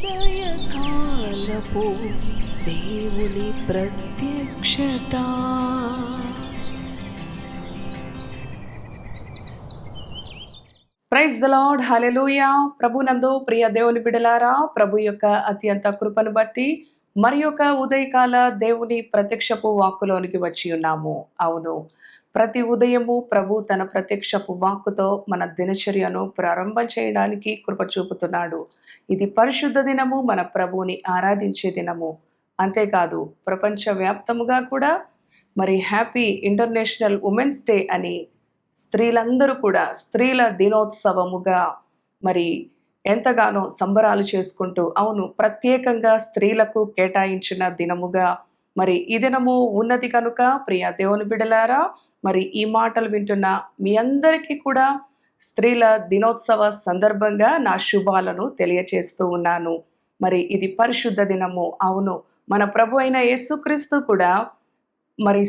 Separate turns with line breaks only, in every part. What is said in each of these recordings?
ఉదయకాలపు దేవుని ప్రత్యక్షత.
ప్రైజ్ ద లార్డ్, హల్లెలూయా. ప్రభునందు ప్రియ దేవుని బిడలారా, ప్రభు యొక్క అత్యంత కృపను బట్టి మరి యొక్క ఉదయకాల దేవుని ప్రత్యక్షపు వాక్కులోనికి వచ్చి ఉన్నాము. అవును, ప్రతి ఉదయము ప్రభు తన ప్రత్యక్షపు వాక్కుతో మన దినచర్యను ప్రారంభం చేయడానికి కృప చూపుతున్నాడు. ఇది పరిశుద్ధ దినము, మన ప్రభువుని ఆరాధించే దినము. అంతేకాదు ప్రపంచవ్యాప్తముగా కూడా మరి హ్యాపీ ఇంటర్నేషనల్ ఉమెన్స్ డే అని స్త్రీలందరూ కూడా స్త్రీల దినోత్సవముగా మరి ఎంతగానో సంబరాలు చేసుకుంటూ, అవును, ప్రత్యేకంగా స్త్రీలకు కేటాయించిన దినముగా మరి ఈ దినము ఉన్నది కనుక ప్రియ దేవుని బిడలారా, మరి ఈ మాటలు వింటున్న మీ అందరికీ కూడా స్త్రీల దినోత్సవ సందర్భంగా నా శుభాలను తెలియచేస్తూ ఉన్నాను. మరి ఇది పరిశుద్ధ దినము. అవును, మన ప్రభు అయిన యేసుక్రీస్తు కూడా మరి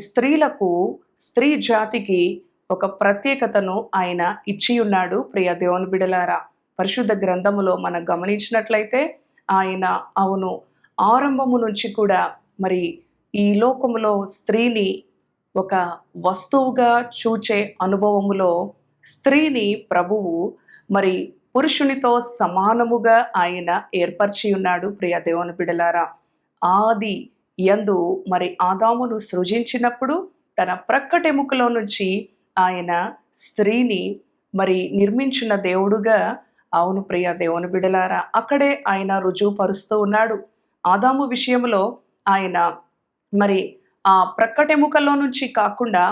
స్త్రీ జాతికి ఒక ప్రత్యేకతను ఆయన ఇచ్చి ఉన్నాడు. ప్రియ దేవుని బిడలారా, పరిశుద్ధ గ్రంథములో మనం గమనించినట్లయితే ఆయన, అవును, ఆరంభము నుంచి కూడా మరి ఈ లోకములో స్త్రీని ఒక వస్తువుగా చూచే అనుభవములో స్త్రీని ప్రభువు మరి పురుషునితో సమానముగా ఆయన ఏర్పరిచి ఉన్నాడు. ప్రియ దేవుని బిడలారా, ఆది యందు మరి ఆదామును సృజించినప్పుడు తన ప్రక్కటెముకలో నుంచి ఆయన స్త్రీని మరి నిర్మించిన దేవుడుగా, అవును ప్రియ దేవుని బిడలారా, అక్కడే ఆయన రుజువుపరుస్తూ ఉన్నాడు. ఆదాము విషయంలో ఆయన మరి ఆ ప్రక్కటెముకలో నుంచి కాకుండా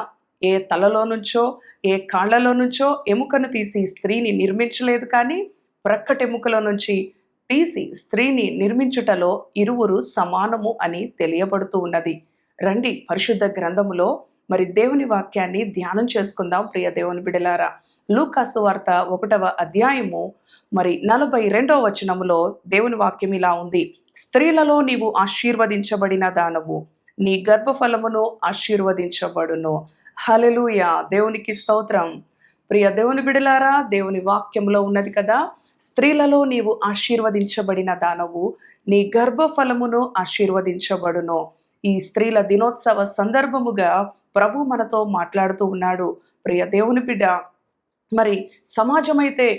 ఏ తలలో నుంచో ఏ కాళ్లలో నుంచో ఎముకను తీసి స్త్రీని నిర్మించలేదు, కానీ ప్రక్కటెముకలో నుంచి తీసి స్త్రీని నిర్మించుటలో ఇరువురు సమానము అని తెలియబడుతూ ఉన్నది. రండి, పరిశుద్ధ గ్రంథములో మరి దేవుని వాక్యాన్ని ధ్యానం చేసుకుందాం. ప్రియ దేవుని బిడలారా, లూకాసు వార్త 1వ అధ్యాయము మరి 42వ వచనములో దేవుని వాక్యం ఇలా ఉంది: స్త్రీలలో నీవు ఆశీర్వదించబడిన దానవు, నీ గర్భఫలమును ఆశీర్వదించబడును. హల్లెలూయా, దేవునికి స్తోత్రం. ప్రియ దేవుని బిడలారా, దేవుని వాక్యంలో ఉన్నది కదా, స్త్రీలలో నీవు ఆశీర్వదించబడిన దానవు, నీ గర్భఫలమును ఆశీర్వదించబడును. ఈ స్త్రీల దినోత్సవ సందర్భముగా ప్రభు మనతో మాట్లాడుతూ ఉన్నాడు. ప్రియ దేవుని బిడ్డ, మరి సమాజమైతే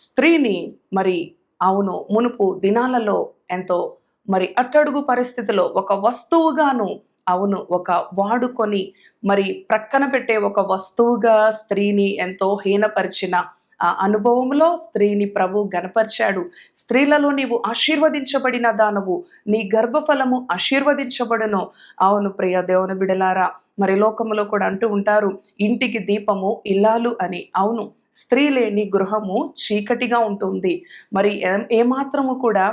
స్త్రీని మరి, అవును, మునుపు దినాలలో ఎంతో మరి అట్టడుగు పరిస్థితిలో ఒక వస్తువుగాను, అవును, ఒక వాడుకొని మరి ప్రక్కన పెట్టే ఒక వస్తువుగా స్త్రీని ఎంతో హీనపరిచిన ఆ అనుభవంలో స్త్రీని ప్రభు గనపరిచాడు. స్త్రీలలో నీవు ఆశీర్వదించబడిన దానవు, నీ గర్భఫలము ఆశీర్వదించబడును. అవును ప్రియ దేవుని బిడలారా, మరి లోకములో కూడా అంటూ ఉంటారు, ఇంటికి దీపము ఇల్లాలు అని. అవును, స్త్రీ లేని గృహము చీకటిగా ఉంటుంది. మరి ఏమాత్రము కూడా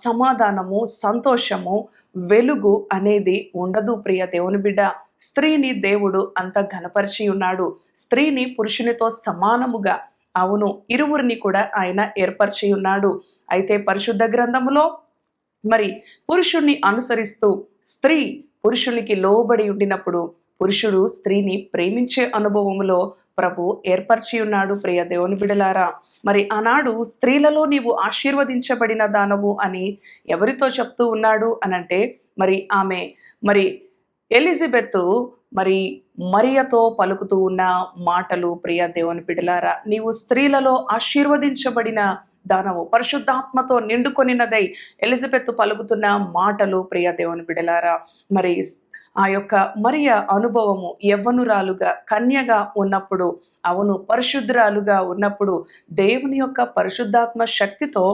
సమాధానము, సంతోషము, వెలుగు అనేది ఉండదు. ప్రియ దేవుని బిడ్డ, స్త్రీని దేవుడు అంత ఘనపరిచి ఉన్నాడు. స్త్రీని పురుషునితో సమానముగా, అవును, ఇరువురిని కూడా ఆయన ఏర్పరిచి ఉన్నాడు. అయితే పరిశుద్ధ గ్రంథములో మరి పురుషుణ్ణి అనుసరిస్తూ స్త్రీ పురుషునికి లోబడి ఉండినప్పుడు పురుషుడు స్త్రీని ప్రేమించే అనుభవములో ప్రభు ఏర్పరిచి ఉన్నాడు. ప్రియ దేవుని బిడలారా, మరి ఆనాడు స్త్రీలలో నీవు ఆశీర్వదించబడిన దానవు అని ఎవరితో చెప్తూ ఉన్నాడు అనంటే, మరి ఆమె మరి ఎలిజబెత్ మరి మరియతో పలుకుతూ ఉన్న మాటలు. ప్రియ దేవుని బిడ్డలారా, నీవు స్త్రీలలో ఆశీర్వదించబడిన దానవు, పరిశుద్ధాత్మతో నిండుకొనినదై ఎలిజబెత్ పలుకుతున్న మాటలు. ప్రియ దేవుని బిడ్డలారా, మరి ఆ యొక్క మరియ అనుభవము యవ్వనురాలుగా, కన్యగా ఉన్నప్పుడు, అవును, పరిశుద్ధురాలుగా ఉన్నప్పుడు దేవుని యొక్క పరిశుద్ధాత్మ శక్తితో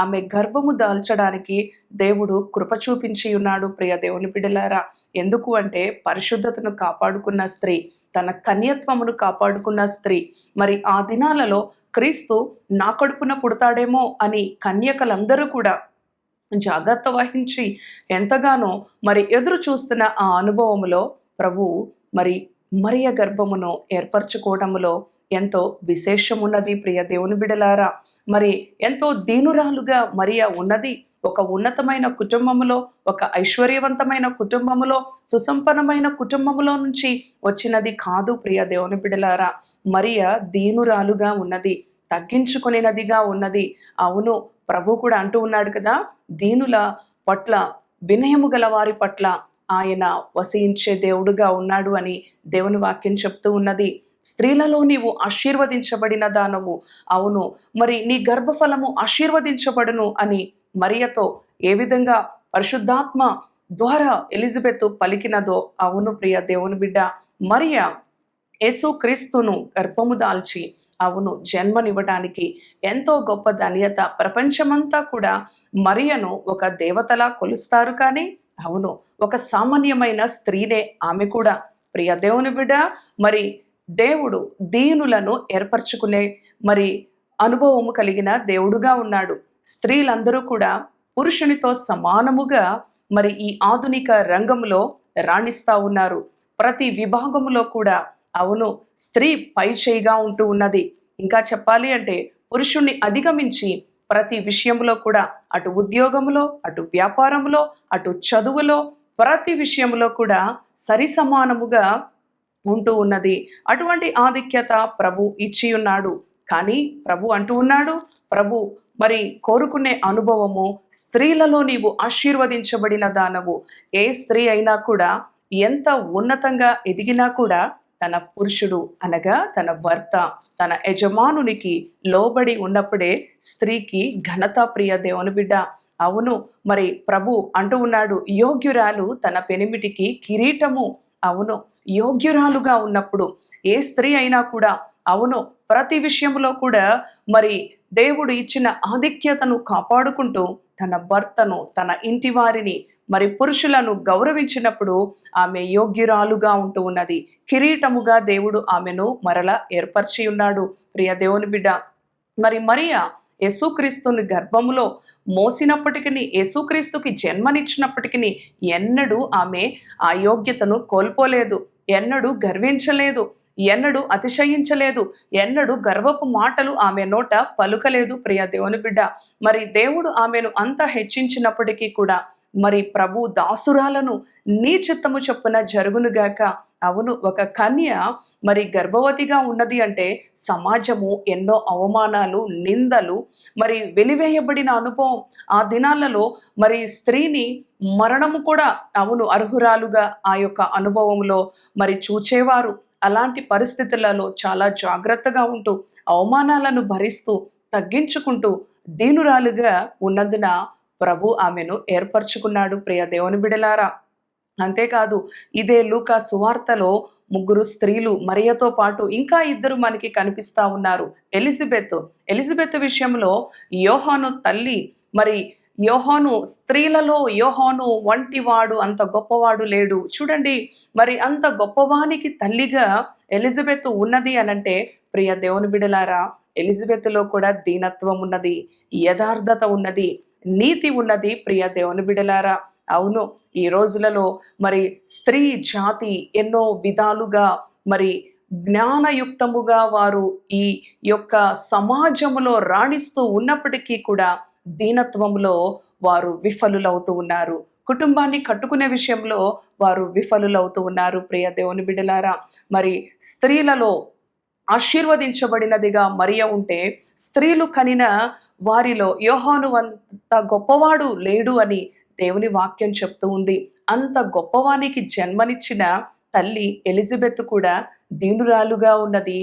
ఆమె గర్భము దాల్చడానికి దేవుడు కృప చూపించి ఉన్నాడు. ప్రియ దేవుని బిడ్డలారా, ఎందుకు అంటే పరిశుద్ధతను కాపాడుకున్న స్త్రీ, తన కన్యత్వమును కాపాడుకున్న స్త్రీ, మరి ఆ దినాలలో క్రీస్తు నా కడుపున పుడతాడేమో అని కన్యకలందరూ కూడా జాగ్రత్త వహించి ఎంతగానో మరి ఎదురు చూస్తున్న ఆ అనుభవములో ప్రభు మరి మరియ గర్భమును ఏర్పరచుకోవటములో ఎంతో విశేషమున్నది. ప్రియ దేవుని బిడలారా, మరి ఎంతో దీనురాలుగా మరియ ఉన్నది. ఒక ఉన్నతమైన కుటుంబములో, ఒక ఐశ్వర్యవంతమైన కుటుంబములో, సుసంపన్నమైన కుటుంబములో నుంచి వచ్చినది కాదు. ప్రియ దేవుని బిడలారా, మరియ దీనురాలుగా ఉన్నది, తగ్గించుకొనినదిగా ఉన్నది. అవును, ప్రభు కూడా అంటూ ఉన్నాడు కదా, దీనుల పట్ల, వినయము గల వారి పట్ల ఆయన వసించే దేవుడుగా ఉన్నాడు అని దేవుని వాక్యం చెప్తూ ఉన్నది. స్త్రీలలో నీవు ఆశీర్వదించబడిన దానవు, అవును, మరి నీ గర్భఫలము ఆశీర్వదించబడును అని మరియతో ఏ విధంగా పరిశుద్ధాత్మ ద్వారా ఎలిజబెత్ పలికినదో, అవును ప్రియ దేవుని బిడ్డ, మరియ యేసు క్రీస్తును గర్భము దాల్చి, అవును, జన్మనివ్వడానికి ఎంతో గొప్ప ధన్యత. ప్రపంచమంతా కూడా మరియను ఒక దేవతలా కొలుస్తారు, కానీ అవును, ఒక సామాన్యమైన స్త్రీనే ఆమె కూడా. ప్రియ దేవుని బిడ్డ, మరి దేవుడు దీనులను ఏర్పరచుకునే మరి అనుభవము కలిగిన దేవుడుగా ఉన్నాడు. స్త్రీలందరూ కూడా పురుషునితో సమానముగా మరి ఈ ఆధునిక రంగంలో రాణిస్తా ఉన్నారు. ప్రతి విభాగములో కూడా, అవును, స్త్రీ పై చేయిగా ఉంటూ ఉన్నది. ఇంకా చెప్పాలి అంటే పురుషుణ్ణి అధిగమించి ప్రతి విషయంలో కూడా, అటు ఉద్యోగంలో, అటు వ్యాపారంలో, అటు చదువులో, ప్రతి విషయంలో కూడా సరి సమానముగా ఉంటూ ఉన్నది. అటువంటి ఆధిక్యత ప్రభు ఇచ్చి ఉన్నాడు. కానీ ప్రభు అంటూ ఉన్నాడు, ప్రభు మరి కోరుకునే అనుభవము, స్త్రీలలో నీవు ఆశీర్వదించబడిన దానవు. ఏ స్త్రీ అయినా కూడా ఎంత ఉన్నతంగా ఎదిగినా కూడా తన పురుషుడు అనగా తన భర్త, తన యజమానునికి లోబడి ఉన్నప్పుడే స్త్రీకి ఘనత. ప్రియ దేవుని బిడ్డ, అవును, మరి ప్రభు అంటూ ఉన్నాడు, యోగ్యురాలు తన పెనిమిటికి కిరీటము. అవును, యోగ్యురాలుగా ఉన్నప్పుడు ఏ స్త్రీ అయినా కూడా, అవును, ప్రతి విషయంలో కూడా మరి దేవుడు ఇచ్చిన ఆధిక్యతను కాపాడుకుంటూ తన భర్తను, తన ఇంటి వారిని, మరి పురుషులను గౌరవించినప్పుడు ఆమె యోగ్యురాలుగా ఉంటూ ఉన్నది. కిరీటముగా దేవుడు ఆమెను మరలా ఏర్పరిచి ఉన్నాడు. ప్రియ దేవుని బిడ్డ, మరి మరియా యేసుక్రీస్తుని గర్భములో మోసినప్పటికీ, యేసుక్రీస్తుకి జన్మనిచ్చినప్పటికీ ఎన్నడూ ఆమె ఆ యోగ్యతను కోల్పోలేదు, ఎన్నడూ గర్వించలేదు, ఎన్నడూ అతిశయించలేదు, ఎన్నడూ గర్వపు మాటలు ఆమె నోట పలుకలేదు. ప్రియ దేవుని బిడ్డ, మరి దేవుడు ఆమెను అంత హెచ్చించినప్పటికీ కూడా, మరి ప్రభు దాసురాలను నీ చిత్తము చొప్పున జరుగునుగాక. అవును, ఒక కన్య మరి గర్భవతిగా ఉన్నది అంటే సమాజము ఎన్నో అవమానాలు, నిందలు, మరి వెలివేయబడిన అనుభవం. ఆ దినాలలో మరి స్త్రీని మరణము కూడా, అవును, అర్హురాలుగా ఆ యొక్క అనుభవంలో మరి చూచేవారు. అలాంటి పరిస్థితులలో చాలా జాగ్రత్తగా ఉంటూ, అవమానాలను భరిస్తూ, తగ్గించుకుంటూ, దీనురాలుగా ఉన్నందున ప్రభు ఆమెను ఏర్పరచుకున్నాడు. ప్రియ దేవుని బిడలారా, అంతేకాదు, ఇదే లూకా సువార్తలో 3 స్త్రీలు మరియతో పాటు ఇంకా 2 మనకి కనిపిస్తా ఉన్నారు. ఎలిజబెత్ విషయంలో యోహాను తల్లి, మరి యోహాను స్త్రీలలో యోహాను వంటి వాడు అంత గొప్పవాడు లేడు. చూడండి, మరి అంత గొప్పవానికి తల్లిగా ఎలిజబెత్ ఉన్నది అనంటే, ప్రియ దేవుని బిడలారా, ఎలిజబెత్లో కూడా దీనత్వం ఉన్నది, యథార్థత ఉన్నది, నీతి ఉన్నది. ప్రియ దేవుని బిడలారా, అవును, ఈ రోజులలో మరి స్త్రీ జాతి ఎన్నో విధాలుగా మరి జ్ఞానయుక్తముగా వారు ఈ యొక్క సమాజములో రాణిస్తూ ఉన్నప్పటికీ కూడా దీనత్వంలో వారు విఫలులవుతూ ఉన్నారు. కుటుంబాన్ని కట్టుకునే విషయంలో వారు విఫలులవుతూ ఉన్నారు. ప్రియ దేవుని బిడ్డలారా, మరి స్త్రీలలో ఆశీర్వదించబడినదిగా మరియ ఉంటే, స్త్రీలు కనిన వారిలో యోహాను అంత గొప్పవాడు లేడు అని దేవుని వాక్యం చెప్తూ ఉంది. అంత గొప్పవానికి జన్మనిచ్చిన తల్లి ఎలిజబెత్ కూడా దీనురాలుగా ఉన్నది,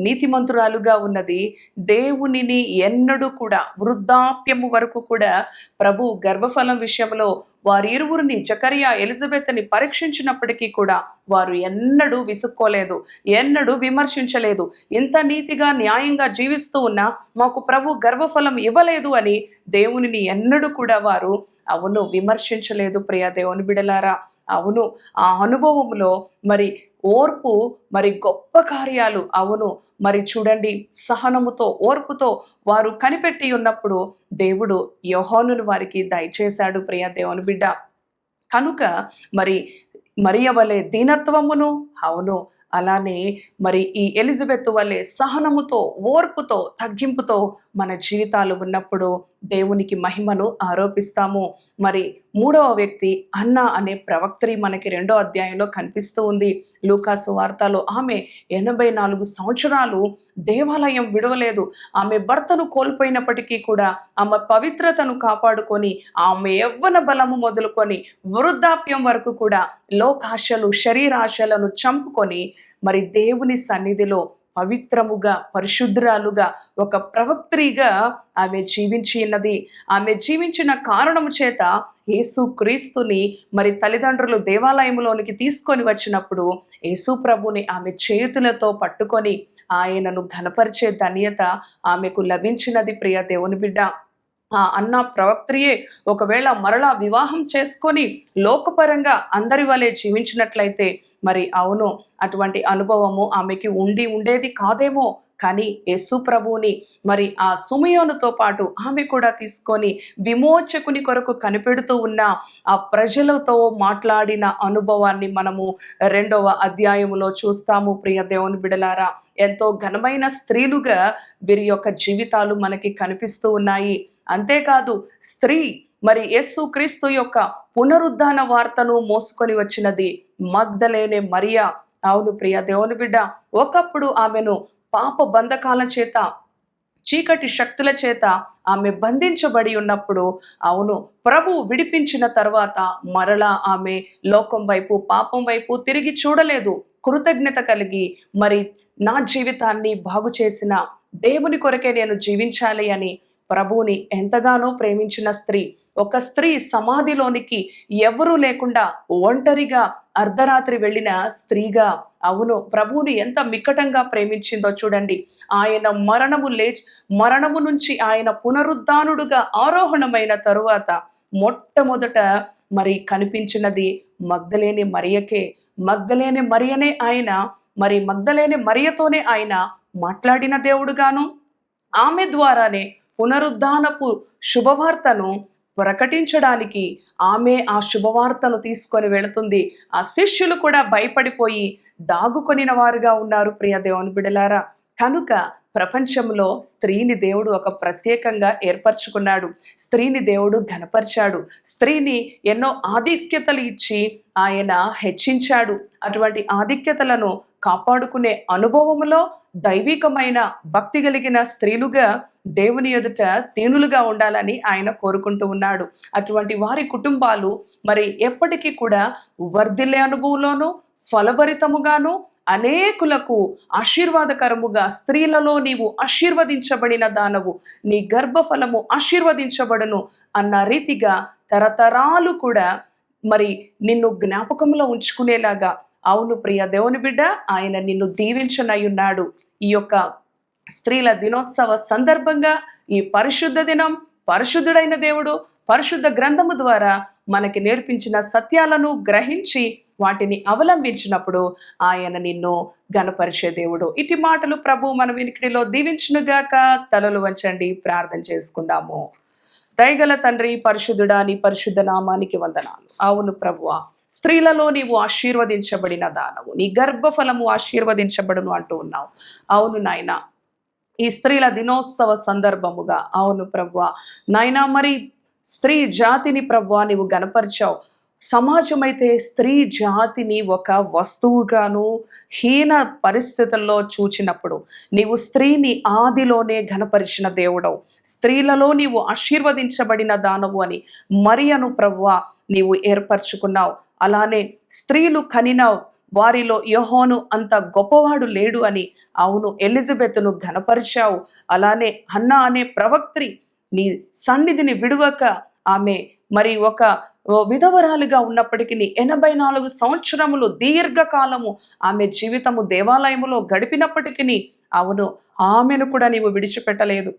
నీతిమంతురాలుగా ఉన్నది. దేవునిని ఎన్నడూ కూడా వృద్ధాప్యము వరకు కూడా ప్రభు గర్భఫలం విషయంలో వారిరువురిని, జకరియా, ఎలిజబెత్ని పరీక్షించినప్పటికీ కూడా వారు ఎన్నడూ విసుక్కోలేదు, ఎన్నడూ విమర్శించలేదు. ఇంత నీతిగా, న్యాయంగా జీవిస్తూ ఉన్నా మాకు ప్రభు గర్భఫలం ఇవ్వలేదు అని దేవునిని ఎన్నడూ కూడా వారు, అవును, విమర్శించలేదు. ప్రియ దేవుని బిడలారా, అవును, ఆ అనుభవంలో మరి ఓర్పు, మరి గొప్ప కార్యాలు, అవును, మరి చూడండి, సహనముతో, ఓర్పుతో వారు కనిపెట్టి ఉన్నప్పుడు దేవుడు యోహానును వారికి దయచేశాడు. ప్రియ దేవుని బిడ్డ, కనుక మరి మరియ వలె దీనత్వమును, అవును, అలానే మరి ఈ ఎలిజబెత్ వలె సహనముతో, ఓర్పుతో, తగ్గింపుతో మన జీవితాలు ఉన్నప్పుడు దేవునికి మహిమను ఆరోపిస్తాము. మరి మూడవ వ్యక్తి అన్న అనే ప్రవక్త్రి మనకి 2వ అధ్యాయంలో కనిపిస్తూ ఉంది. లూకాసు వార్తలో ఆమె 84 సంవత్సరాలు దేవాలయం విడవలేదు. ఆమె భర్తను కోల్పోయినప్పటికీ కూడా ఆమె పవిత్రతను కాపాడుకొని, ఆమె యవ్వన బలము మొదలుకొని వృద్ధాప్యం వరకు కూడా లోకాశలు, శరీరాశలను చంపుకొని మరి దేవుని సన్నిధిలో పవిత్రముగా, పరిశుద్ధురాలుగా, ఒక ప్రవక్త్రిగా ఆమె జీవించి ఉన్నది. ఆమె జీవించిన కారణము చేత యేసు క్రీస్తుని మరి తల్లిదండ్రులు దేవాలయంలోనికి తీసుకొని వచ్చినప్పుడు యేసు ప్రభుని ఆమె చేతులతో పట్టుకొని ఆయనను ఘనపరిచే ధన్యత ఆమెకు లభించినది. ప్రియ దేవుని బిడ్డ, ఆ అన్న ప్రవక్త్రియే ఒకవేళ మరలా వివాహం చేసుకొని లోకపరంగా అందరి వలె జీవించినట్లయితే మరి అవును, అటువంటి అనుభవము ఆమెకి ఉండేది కాదేమో. కానీ యేసు ప్రభువుని మరి ఆ సుమయోనుతో పాటు ఆమె కూడా తీసుకొని విమోచకుని కొరకు కనిపెడుతూ ఉన్న ఆ ప్రజలతో మాట్లాడిన అనుభవాన్ని మనము 2వ అధ్యాయములో చూస్తాము. ప్రియ దేవుని బిడలారా, ఎంతో ఘనమైన స్త్రీలుగా వీరి యొక్క జీవితాలు మనకి కనిపిస్తూ ఉన్నాయి. అంతేకాదు, స్త్రీ మరి యేసు క్రీస్తు యొక్క పునరుద్ధాన వార్తను మోసుకొని వచ్చినది మగ్దలేనే మరియా. అవును ప్రియ దేవుని బిడ్డ, ఒకప్పుడు ఆమెను పాప బంధకాల చేత, చీకటి శక్తుల చేత ఆమె బంధించబడి ఉన్నప్పుడు, అవును, ప్రభు విడిపించిన తర్వాత మరలా ఆమె లోకం వైపు, పాపం వైపు తిరిగి చూడలేదు. కృతజ్ఞత కలిగి మరి నా జీవితాన్ని బాగు చేసిన దేవుని కొరకే నేను జీవించాలి అని ప్రభువుని ఎంతగానో ప్రేమించిన స్త్రీ. ఒక స్త్రీ సమాధిలోనికి ఎవరూ లేకుండా ఒంటరిగా అర్ధరాత్రి వెళ్ళిన స్త్రీగా, అవును, ప్రభువుని ఎంత మిక్కటంగా ప్రేమించిందో చూడండి. ఆయన మరణము నుంచి ఆయన పునరుద్ధానుడుగా ఆరోహణమైన తరువాత మొట్టమొదట మరి కనిపించినది మగ్దలేని మరియకే. మగ్దలేని మరియనే ఆయన, మరి మగ్దలేని మరియతోనే ఆయన మాట్లాడిన దేవుడుగాను, ఆమె ద్వారానే పునరుద్ధానపు శుభవార్తను ప్రకటించడానికి ఆమె ఆ శుభవార్తను తీసుకొని వెళుతుంది. ఆ శిష్యులు కూడా భయపడిపోయి దాగుకొనిన వారుగా ఉన్నారు. ప్రియ దేవుని బిడలారా, కనుక ప్రపంచంలో స్త్రీని దేవుడు ఒక ప్రత్యేకంగా ఏర్పరచుకున్నాడు. స్త్రీని దేవుడు ఘనపరిచాడు. స్త్రీని ఎన్నో ఆధిక్యతలు ఇచ్చి ఆయన హెచ్చించాడు. అటువంటి ఆధిక్యతలను కాపాడుకునే అనుభవంలో దైవికమైన భక్తి కలిగిన స్త్రీలుగా దేవుని ఎదుట దీనులుగా ఉండాలని ఆయన కోరుకుంటూ ఉన్నాడు. అటువంటి వారి కుటుంబాలు మరి ఎప్పటికీ కూడా వర్ధిల్లే అనుభవంలోనూ ఫలభరితముగాను అనేకులకు ఆశీర్వాదకరముగా, స్త్రీలలో నీవు ఆశీర్వదించబడిన దానవు, నీ గర్భఫలము ఆశీర్వదించబడును అన్న రీతిగా తరతరాలు కూడా మరి నిన్ను జ్ఞాపకంలో ఉంచుకునేలాగా, అవును ప్రియ దేవుని బిడ్డ, ఆయన నిన్ను దీవించనయ్యున్నాడు. ఈ యొక్క స్త్రీల దినోత్సవ సందర్భంగా ఈ పరిశుద్ధ దినం, పరిశుద్ధుడైన దేవుడు పరిశుద్ధ గ్రంథము ద్వారా మనకి నేర్పించిన సత్యాలను గ్రహించి వాటిని అవలంబించినప్పుడు ఆయన నిన్ను ఘనపరిచే దేవుడు. ఇటు మాటలు ప్రభు మన వినికిడిలో దీవించునుగాక. తలలు వంచండి, ప్రార్థన చేసుకుందాము. దయగల తండ్రి, పరిశుద్ధుడా, నీ పరిశుద్ధ నామానికి వందనాలు. అవును ప్రభువా, స్త్రీలలో నీవు ఆశీర్వదించబడిన దానవు, నీ గర్భఫలము ఆశీర్వదించబడును అంటూ ఉన్నావు. అవును నాయన, ఈ స్త్రీల దినోత్సవ సందర్భముగా, అవును ప్రభువా నాయన, మరి స్త్రీ జాతిని ప్రభువా నీవు గణపరిచావు. సమాజమైతే స్త్రీ జాతిని ఒక వస్తువుగాను హీన పరిస్థితుల్లో చూచినప్పుడు నీవు స్త్రీని ఆదిలోనే ఘనపరిచిన దేవుడవు. స్త్రీలలో నీవు ఆశీర్వదించబడిన దానవు అని మరియను ప్రభువా నీవు ఏర్పరచుకున్నావు. అలానే స్త్రీలు కనిన వారిలో యోహాను అంత గొప్పవాడు లేడు అని, అవును, ఎలిజబెత్ను ఘనపరిచావు. అలానే హన్నా అనే ప్రవక్త్రి నీ సన్నిధిని విడువక ఆమె మరి ఒక విధవరాలుగా ఉన్నప్పటికీ 84 సంవత్సరములు దీర్ఘకాలము ఆమె జీవితము దేవాలయములో గడిపినప్పటికీ, అవును, ఆమెను కూడా నీవు విడిచిపెట్టలేదు.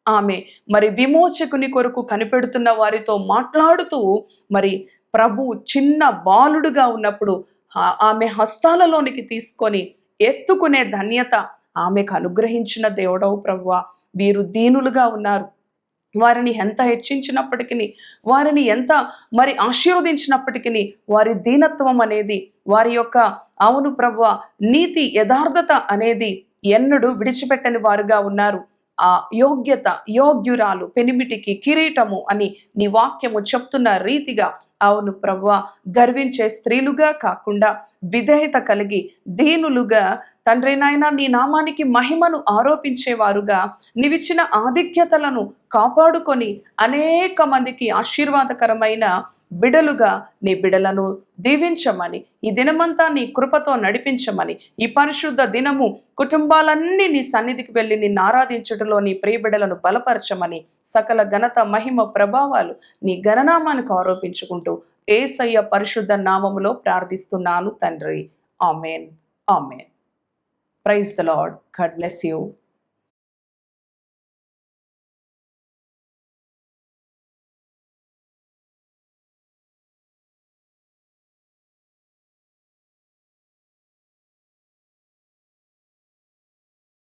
ఆమె మరి విమోచకుని కొరకు కనిపెడుతున్న వారితో మాట్లాడుతూ మరి ప్రభు చిన్న బాలుడుగా ఉన్నప్పుడు ఆమె హస్తాలలోనికి తీసుకొని ఎత్తుకునే ధన్యత ఆమెకు అనుగ్రహించిన దేవుడవు ప్రభువా. వీరు దీనులుగా ఉన్నారు. వారిని ఎంత హెచ్చించినప్పటికీ, వారిని ఎంత మరి ఆశీర్వదించినప్పటికీ వారి దీనత్వం అనేది వారి యొక్క అవును ప్రభువా నీతి యథార్థత అనేది ఎన్నడూ విడిచిపెట్టని వారుగా ఉన్నారు. ఆ యోగ్యురాలు పెనిమిటికి కిరీటము అని నీ వాక్యము చెప్తున్న రీతిగా అవును ప్రభువా గర్వించే స్త్రీలుగా కాకుండా విధేయత కలిగి దీనులుగా తండ్రి నాయన నీ నామానికి మహిమను ఆరోపించేవారుగా నీవిచ్చిన ఆధిక్యతలను కాపాడుకొని అనేక మందికి ఆశీర్వాదకరమైన బిడలుగా నీ బిడలను దీవించమని, ఈ దినమంతా నీ కృపతో నడిపించమని, ఈ పరిశుద్ధ దినము కుటుంబాలన్నీ నీ సన్నిధికి వెళ్ళి నిన్ను ఆరాధించుటలో నీ ప్రియబిడలను బలపరచమని, సకల ఘనత మహిమ ప్రభావాలు నీ ఘననామానికి ఆరోపించుకుంటూ యేసయ్య పరిశుద్ధ నామములో ప్రార్థిస్తున్నాను తండ్రి. Amen. Amen. Praise the lord. God bless you.